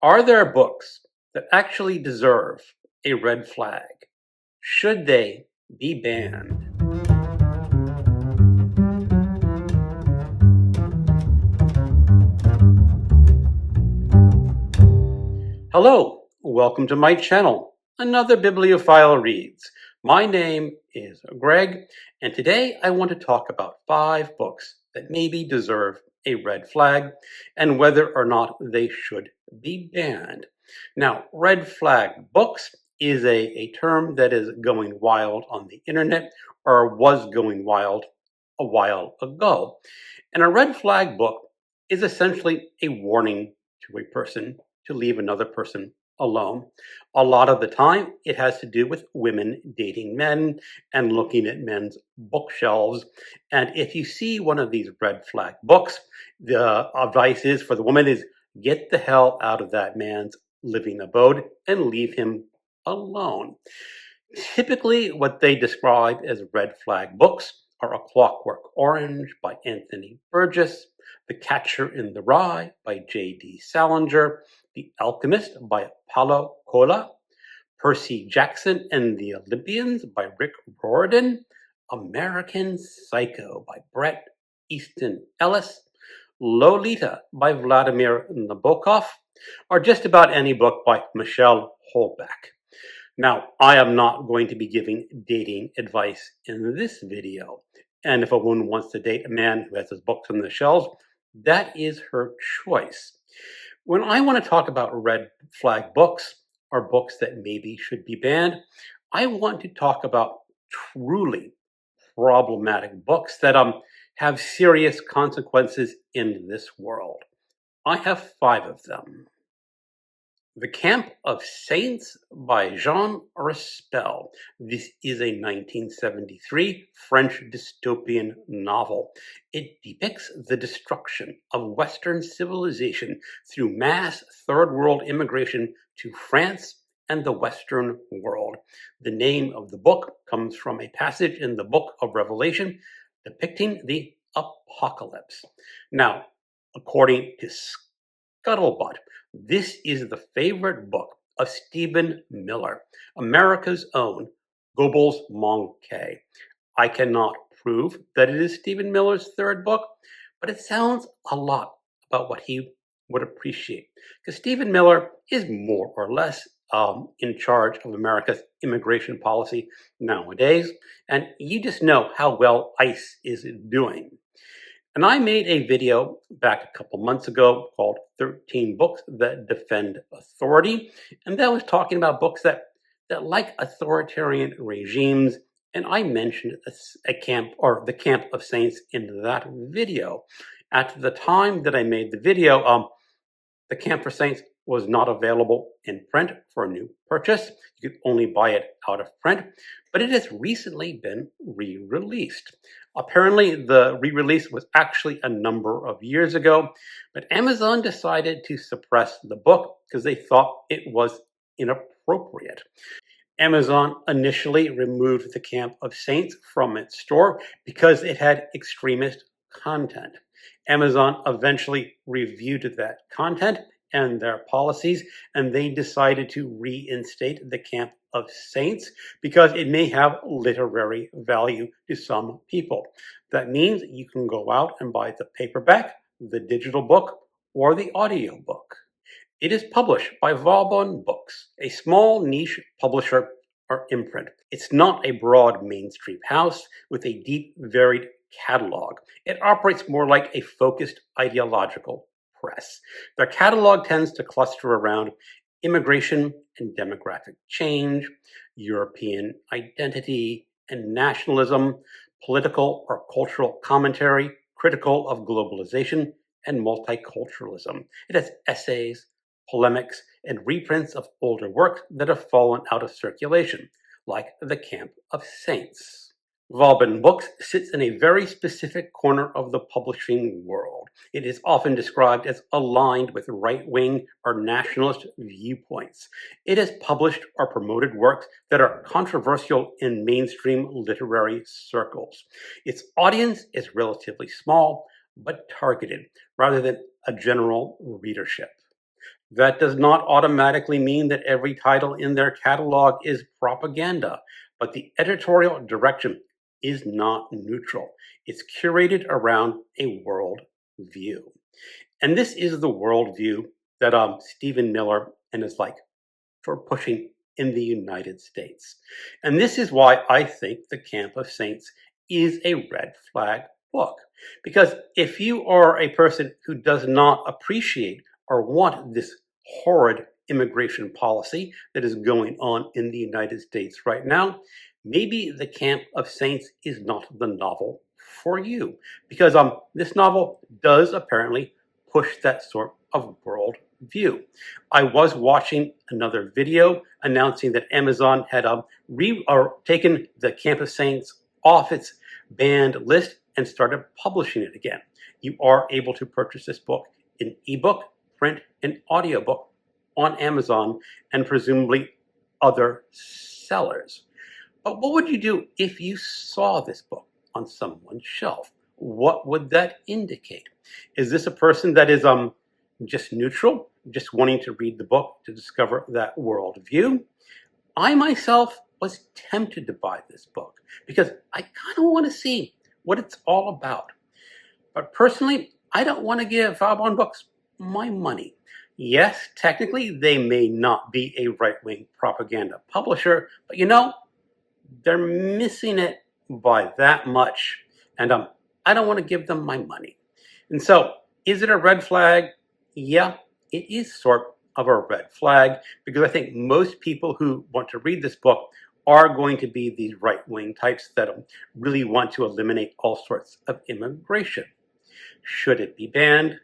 Are there books that actually deserve a red flag? Should they be banned? Hello, welcome to my channel, Another Bibliophile Reads. My name is Greg, and today I want to talk about 5 books that maybe deserve a red flag and whether or not they should be banned. Now, red flag books is a term that is going wild on the internet, or was going wild a while ago. And a red flag book is essentially a warning to a person to leave another person alone. A lot of the time, it has to do with women dating men and looking at men's bookshelves. And if you see one of these red flag books, the advice is for the woman is get the hell out of that man's living abode and leave him alone. Typically, what they describe as red flag books are A Clockwork Orange by Anthony Burgess, The Catcher in the Rye by J.D. Salinger, The Alchemist by Paulo Coelho, Percy Jackson and the Olympians by Rick Riordan, American Psycho by Bret Easton Ellis, Lolita by Vladimir Nabokov, or just about any book by Michelle Houellebecq. Now, I am not going to be giving dating advice in this video. And if a woman wants to date a man who has his books on the shelves, that is her choice. When I want to talk about red flag books, or books that maybe should be banned, I want to talk about truly problematic books that have serious consequences in this world. I have 5 of them. The Camp of Saints by Jean Rispel. This is a 1973 French dystopian novel. It depicts the destruction of Western civilization through mass Third World immigration to France and the Western world. The name of the book comes from a passage in the book of Revelation depicting the apocalypse. Now, according to Scuttlebutt, this is the favorite book of Stephen Miller, America's own Goebbels Monkey. I cannot prove that it is Stephen Miller's 3rd book, but it sounds a lot about what he would appreciate, because Stephen Miller is more or less in charge of America's immigration policy nowadays, and you just know how well ICE is doing. And I made a video back a couple months ago called 13 Books That Defend Authority. And that was talking about books that like authoritarian regimes. And I mentioned the Camp of Saints in that video. At the time that I made the video, the Camp of Saints was not available in print for a new purchase. You could only buy it out of print, but it has recently been re-released. Apparently, the re-release was actually a number of years ago, but Amazon decided to suppress the book because they thought it was inappropriate. Amazon initially removed the Camp of Saints from its store because it had extremist content. Amazon eventually reviewed that content and their policies, and they decided to reinstate the Camp of Saints because it may have literary value to some people. That means you can go out and buy the paperback, the digital book, or the audio book. It is published by Vauban Books, a small niche publisher or imprint. It's not a broad mainstream house with a deep, varied catalog. It operates more like a focused ideological press. Their catalog tends to cluster around immigration and demographic change, European identity and nationalism, political or cultural commentary, critical of globalization, and multiculturalism. It has essays, polemics, and reprints of older works that have fallen out of circulation, like The Camp of Saints. Vauban Books sits in a very specific corner of the publishing world. It is often described as aligned with right-wing or nationalist viewpoints. It has published or promoted works that are controversial in mainstream literary circles. Its audience is relatively small, but targeted, rather than a general readership. That does not automatically mean that every title in their catalog is propaganda, but the editorial direction is not neutral. It's curated around a world view. And this is the worldview that Stephen Miller and his like for pushing in the United States. And this is why I think The Camp of Saints is a red flag book. Because if you are a person who does not appreciate or want this horrid immigration policy that is going on in the United States right now, maybe The Camp of Saints is not the novel for you. Because this novel does apparently push that sort of world view. I was watching another video announcing that Amazon had taken The Camp of Saints off its banned list and started publishing it again. You are able to purchase this book in ebook, print, and audiobook on Amazon and presumably other sellers. But what would you do if you saw this book on someone's shelf? What would that indicate? Is this a person that is just neutral, just wanting to read the book to discover that worldview? I myself was tempted to buy this book because I kind of want to see what it's all about. But personally, I don't want to give Audubon Books my money. Yes, technically, they may not be a right-wing propaganda publisher, but they're missing it by that much. And I don't want to give them my money. And so, is it a red flag? Yeah, it is sort of a red flag because I think most people who want to read this book are going to be these right-wing types that really want to eliminate all sorts of immigration. Should it be banned?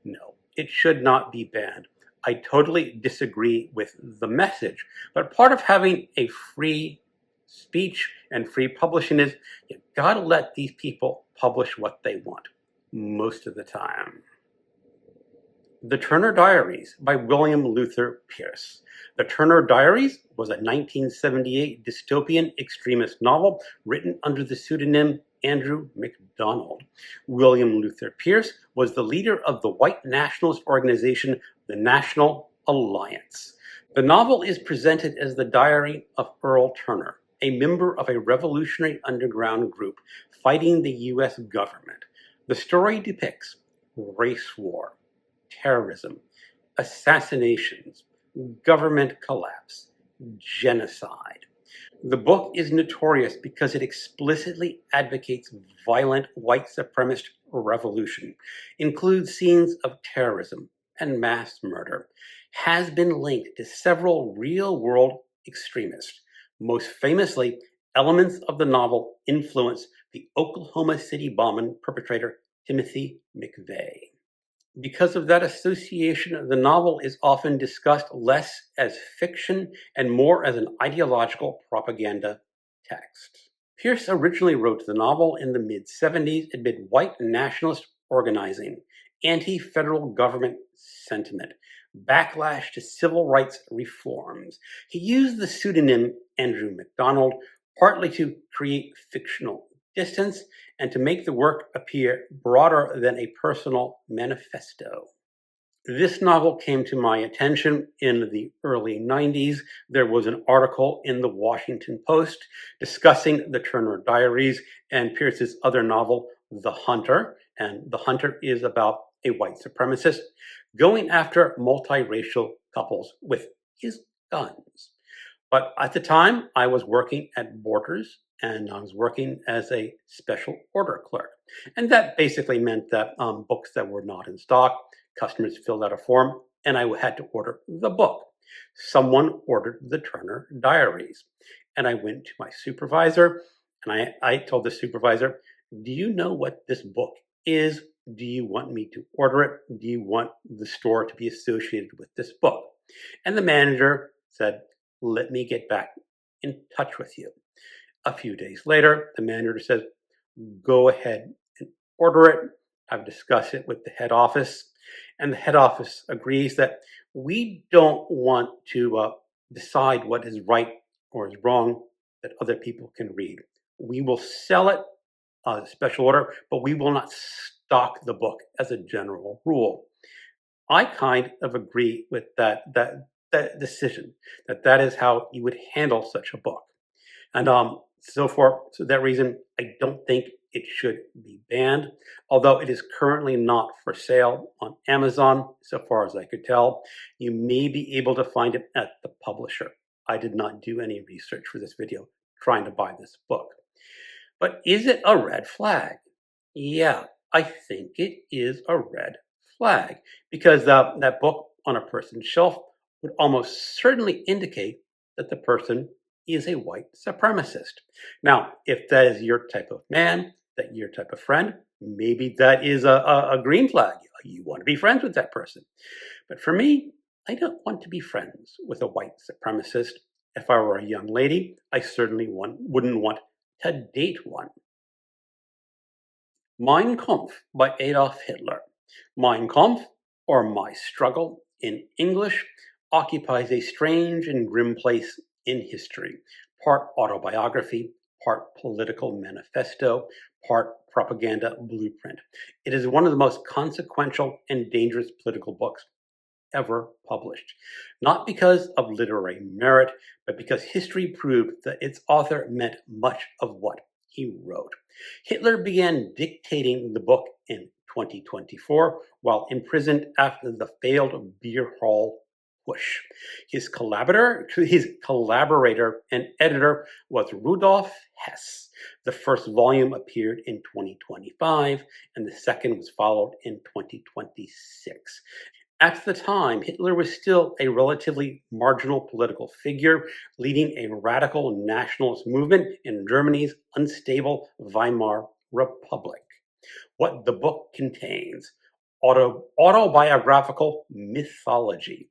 No, it should not be banned. I totally disagree with the message, but part of having a free speech and free publishing is you gotta let these people publish what they want most of the time. The Turner Diaries by William Luther Pierce. The Turner Diaries was a 1978 dystopian extremist novel written under the pseudonym Andrew MacDonald. William Luther Pierce was the leader of the white nationalist organization, the National Alliance. The novel is presented as the diary of Earl Turner, a member of a revolutionary underground group fighting the U.S. government. The story depicts race war, terrorism, assassinations, government collapse, genocide. The book is notorious because it explicitly advocates violent white supremacist revolution, includes scenes of terrorism and mass murder, has been linked to several real-world extremists. Most famously, elements of the novel influenced the Oklahoma City bombing perpetrator Timothy McVeigh. Because of that association, the novel is often discussed less as fiction and more as an ideological propaganda text. Pierce originally wrote the novel in the mid-70s amid white nationalist organizing, anti-federal government sentiment, backlash to civil rights reforms. He used the pseudonym Andrew MacDonald partly to create fictional distance and to make the work appear broader than a personal manifesto. This novel came to my attention in the early 90s. There was an article in the Washington Post discussing the Turner Diaries and Pierce's other novel, The Hunter. And The Hunter is about a white supremacist going after multiracial couples with his guns. But at the time, I was working at Borders and I was working as a special order clerk. And that basically meant that books that were not in stock, customers filled out a form and I had to order the book. Someone ordered the Turner Diaries. And I went to my supervisor and I told the supervisor, do you know what this book is? Do you want me to order it? Do you want the store to be associated with this book? And the manager said, let me get back in touch with you. A few days later, the manager says, go ahead and order it. I've discussed it with the head office, and the head office agrees that we don't want to decide what is right or is wrong that other people can read. We will sell it as a special order, but we will not stock the book as a general rule. I kind of agree with that decision, that is how you would handle such a book. And so that reason, I don't think it should be banned, although it is currently not for sale on Amazon, so far as I could tell. You may be able to find it at the publisher. I did not do any research for this video trying to buy this book. But is it a red flag? Yeah, I think it is a red flag because that book on a person's shelf would almost certainly indicate that the person is a white supremacist. Now, if that is your type of man, that your type of friend, maybe that is a green flag. You want to be friends with that person. But for me, I don't want to be friends with a white supremacist. If I were a young lady, I certainly wouldn't want to date one. Mein Kampf by Adolf Hitler. Mein Kampf, or My Struggle in English, occupies a strange and grim place in history, part autobiography, part political manifesto, part propaganda blueprint. It is one of the most consequential and dangerous political books ever published, not because of literary merit, but because history proved that its author meant much of what he wrote. Hitler began dictating the book in 2024 while imprisoned after the failed beer hall push. His collaborator and editor was Rudolf Hess. The first volume appeared in 2025, and the second was followed in 2026. At the time, Hitler was still a relatively marginal political figure, leading a radical nationalist movement in Germany's unstable Weimar Republic. What the book contains: autobiographical mythology,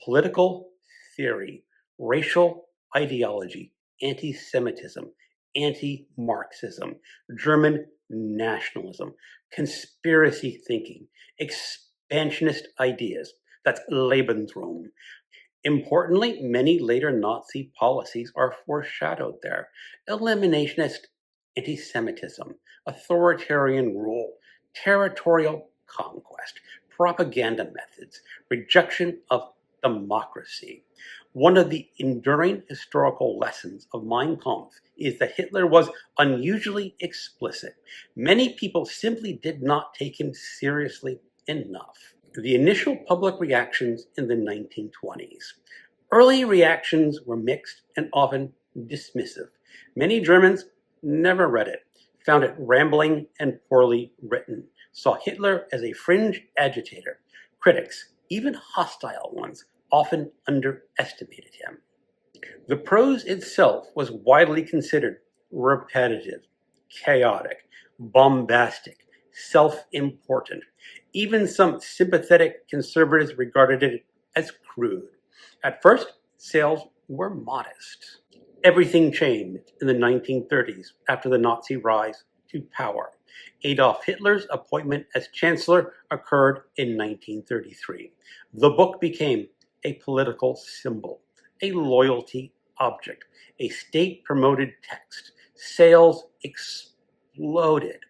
political theory, racial ideology, anti Semitism, anti Marxism, German nationalism, conspiracy thinking, expansionist ideas. That's Lebensraum. Importantly, many later Nazi policies are foreshadowed there: eliminationist anti Semitism, authoritarian rule, territorial conquest, propaganda methods, rejection of democracy. One of the enduring historical lessons of Mein Kampf is that Hitler was unusually explicit. Many people simply did not take him seriously enough. The initial public reactions in the 1920s. Early reactions were mixed and often dismissive. Many Germans never read it, found it rambling and poorly written, saw Hitler as a fringe agitator. Critics, even hostile ones, often underestimated him. The prose itself was widely considered repetitive, chaotic, bombastic, self-important. Even some sympathetic conservatives regarded it as crude. At first, sales were modest. Everything changed in the 1930s after the Nazi rise to power. Adolf Hitler's appointment as chancellor occurred in 1933. The book became a political symbol, a loyalty object, a state-promoted text. Sales exploded.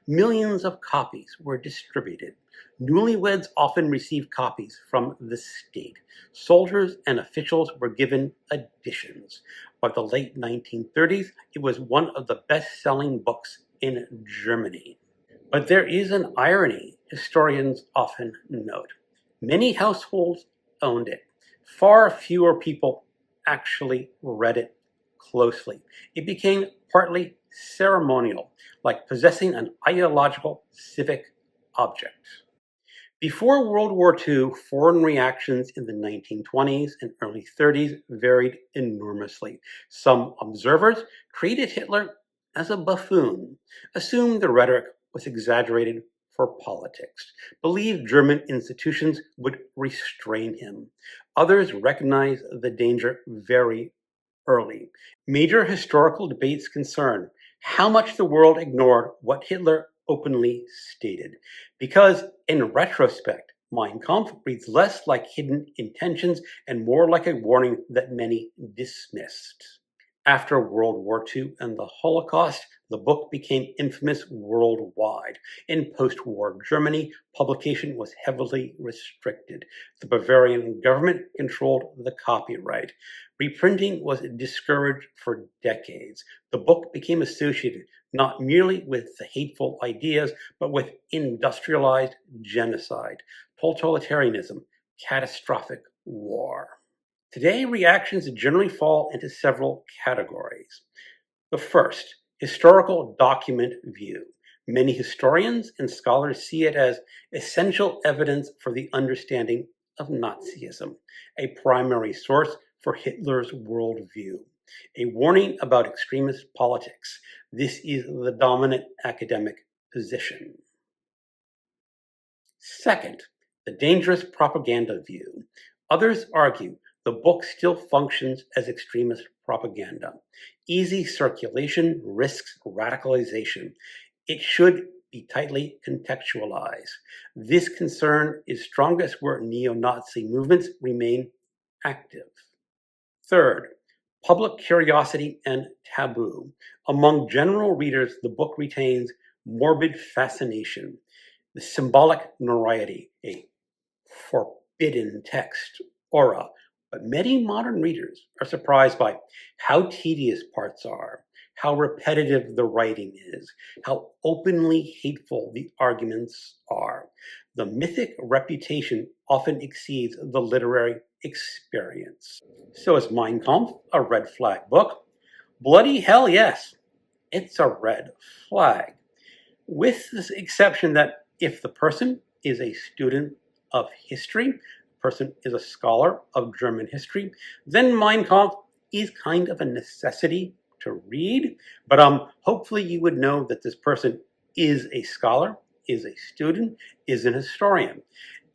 Millions of copies were distributed. Newlyweds often received copies from the state. Soldiers and officials were given editions. By the late 1930s, it was one of the best-selling books in Germany. But there is an irony historians often note. Many households owned it. Far fewer people actually read it closely. It became partly ceremonial, like possessing an ideological civic object. Before World War II, foreign reactions in the 1920s and early 30s varied enormously. Some observers treated Hitler as a buffoon, assumed the rhetoric was exaggerated for politics, believed German institutions would restrain him. Others recognized the danger very early. Major historical debates concern how much the world ignored what Hitler openly stated. Because in retrospect, Mein Kampf reads less like hidden intentions and more like a warning that many dismissed. After World War II and the Holocaust, the book became infamous worldwide. In post-war Germany, publication was heavily restricted. The Bavarian government controlled the copyright. Reprinting was discouraged for decades. The book became associated not merely with the hateful ideas, but with industrialized genocide, totalitarianism, catastrophic war. Today, reactions generally fall into several categories. The first, historical document view. Many historians and scholars see it as essential evidence for the understanding of Nazism, a primary source for Hitler's worldview, a warning about extremist politics. This is the dominant academic position. Second, the dangerous propaganda view. Others argue the book still functions as extremist propaganda. Easy circulation risks radicalization. It should be tightly contextualized. This concern is strongest where neo-Nazi movements remain active. Third, public curiosity and taboo. Among general readers, the book retains morbid fascination, the symbolic notoriety, a forbidden text aura. But many modern readers are surprised by how tedious parts are, how repetitive the writing is, how openly hateful the arguments are. The mythic reputation often exceeds the literary experience. So is Mein Kampf a red flag book? Bloody hell yes, it's a red flag. With this exception that if the person is a student of history, the person is a scholar of German history, then Mein Kampf is kind of a necessity to read. But hopefully you would know that this person is a scholar, is a student, is an historian.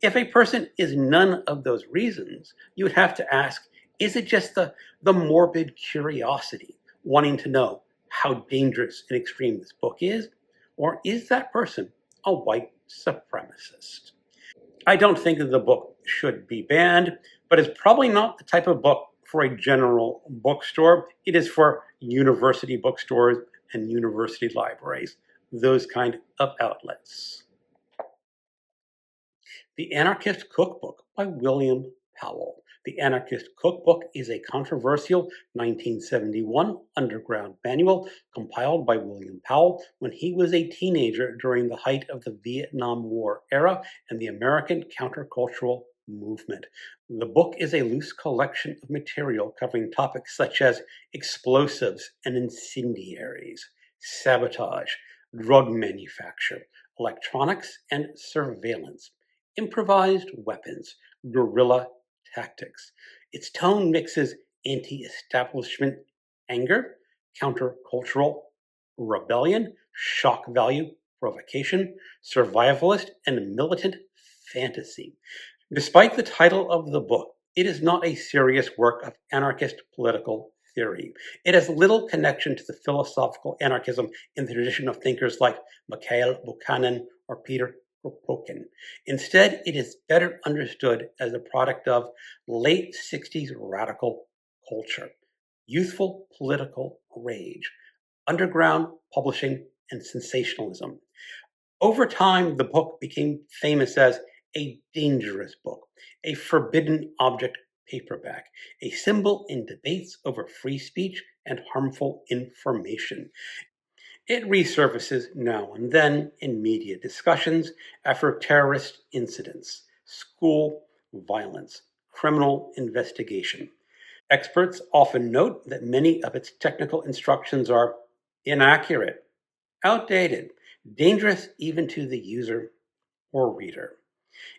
If a person is none of those reasons, you would have to ask, is it just the morbid curiosity, wanting to know how dangerous and extreme this book is? Or is that person a white supremacist? I don't think that the book should be banned, but it's probably not the type of book for a general bookstore. It is for university bookstores and university libraries, those kind of outlets. The Anarchist Cookbook by William Powell. The Anarchist Cookbook is a controversial 1971 underground manual compiled by William Powell when he was a teenager during the height of the Vietnam War era and the American countercultural movement. The book is a loose collection of material covering topics such as explosives and incendiaries, sabotage, drug manufacture, electronics and surveillance, improvised weapons, guerrilla tactics. Its tone mixes anti-establishment anger, countercultural rebellion, shock value, provocation, survivalist, and militant fantasy. Despite the title of the book, it is not a serious work of anarchist political theory. It has little connection to the philosophical anarchism in the tradition of thinkers like Mikhail Buchanan or Peter Kropotkin. Instead, it is better understood as a product of late 60s radical culture, youthful political rage, underground publishing, and sensationalism. Over time, the book became famous as a dangerous book, a forbidden object paperback, a symbol in debates over free speech and harmful information. It resurfaces now and then in media discussions after terrorist incidents, school violence, criminal investigation. Experts often note that many of its technical instructions are inaccurate, outdated, dangerous even to the user or reader.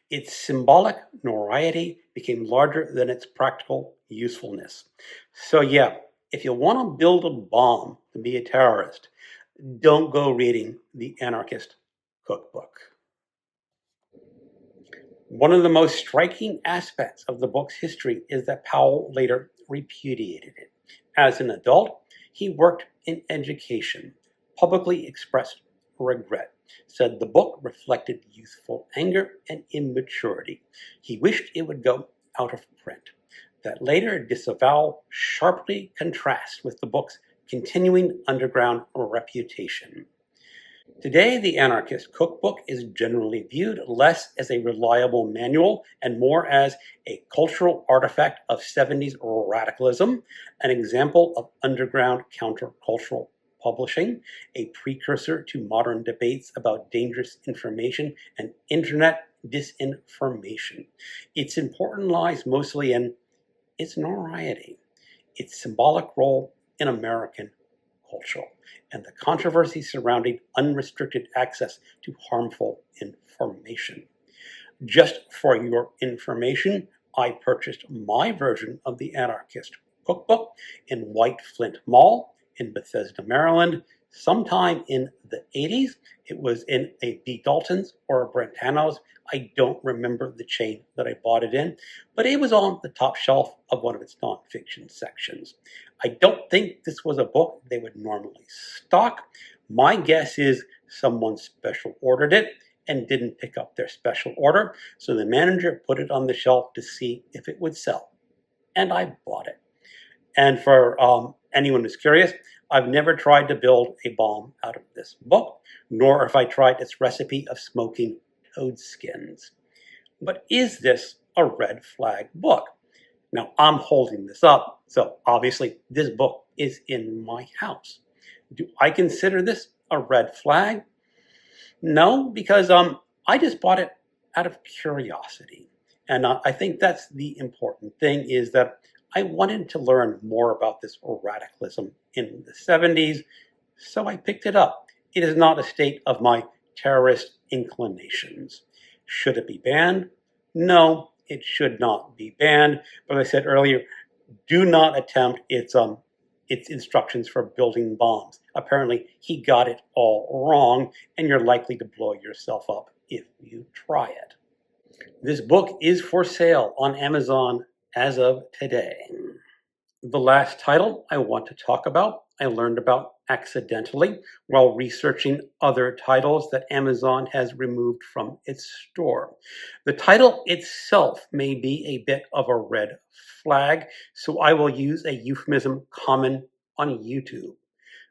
Its symbolic notoriety became larger than its practical usefulness. So, yeah, if you want to build a bomb to be a terrorist, don't go reading the Anarchist Cookbook. One of the most striking aspects of the book's history is that Powell later repudiated it. As an adult, he worked in education, publicly expressed regret, said the book reflected youthful anger and immaturity. He wished it would go out of print. that later disavowal sharply contrasts with the book's continuing underground reputation. Today, the Anarchist Cookbook is generally viewed less as a reliable manual and more as a cultural artifact of 70s radicalism, an example of underground countercultural publishing, a precursor to modern debates about dangerous information and internet disinformation. Its importance lies mostly in its notoriety, its symbolic role in American culture, and the controversy surrounding unrestricted access to harmful information. Just for your information, I purchased my version of the Anarchist Cookbook in White Flint Mall in Bethesda, Maryland, sometime in the 80s. It was in a B. Dalton's or a Brentano's. I don't remember the chain that I bought it in, but it was on the top shelf of one of its nonfiction sections. I don't think this was a book they would normally stock. My guess is someone special ordered it and didn't pick up their special order, so the manager put it on the shelf to see if it would sell. And I bought it. And for anyone who's curious, I've never tried to build a bomb out of this book, nor have I tried its recipe of smoking toad skins. But is this a red flag book? Now, I'm holding this up, so obviously this book is in my house. Do I consider this a red flag? No, because I just bought it out of curiosity. And I think that's the important thing, is that I wanted to learn more about this radicalism in the 70s, so I picked it up. It is not a state of my terrorist inclinations. Should it be banned? No, it should not be banned. But as I said earlier, do not attempt its instructions for building bombs. Apparently, he got it all wrong, and you're likely to blow yourself up if you try it. This book is for sale on Amazon as of today. The last title I want to talk about, I learned about accidentally while researching other titles that Amazon has removed from its store. The title itself may be a bit of a red flag, so I will use a euphemism common on YouTube.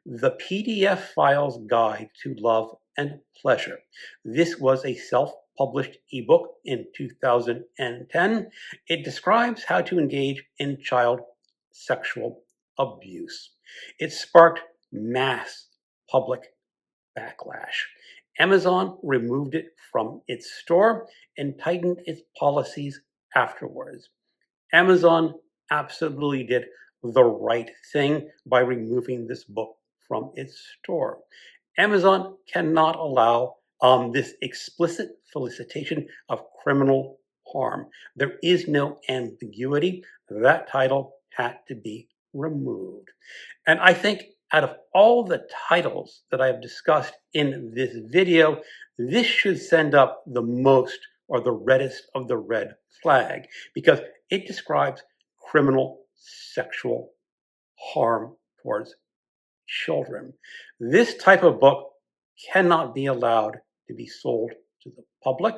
The PDF Files Guide to Love and Pleasure. This was a self-published ebook in 2010. It describes how to engage in child sexual abuse. It sparked mass public backlash. Amazon removed it from its store and tightened its policies afterwards. Amazon absolutely did the right thing by removing this book from its store. Amazon cannot allow this explicit felicitation of criminal harm. There is no ambiguity. That title had to be removed. And I think out of all the titles that I've discussed in this video, this should send up the most, or the reddest of the red flag, because it describes criminal sexual harm towards children. This type of book cannot be allowed to be sold to the public.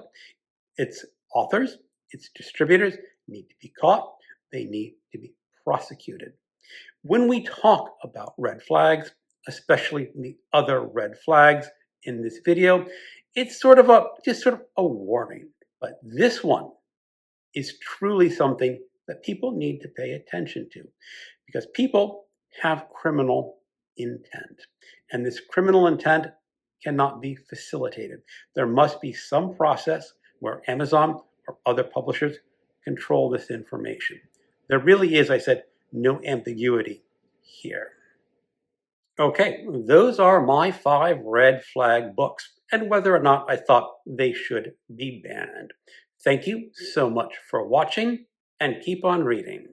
Its authors, its distributors need to be caught. They need to be prosecuted. When we talk about red flags, especially the other red flags in this video, it's just sort of a warning. But this one is truly something that people need to pay attention to, because people have criminal intent, and this criminal intent cannot be facilitated. There must be some process where Amazon or other publishers control this information. There really is, I said, no ambiguity here. Okay, those are my 5 red flag books, and whether or not I thought they should be banned. Thank you so much for watching, and keep on reading.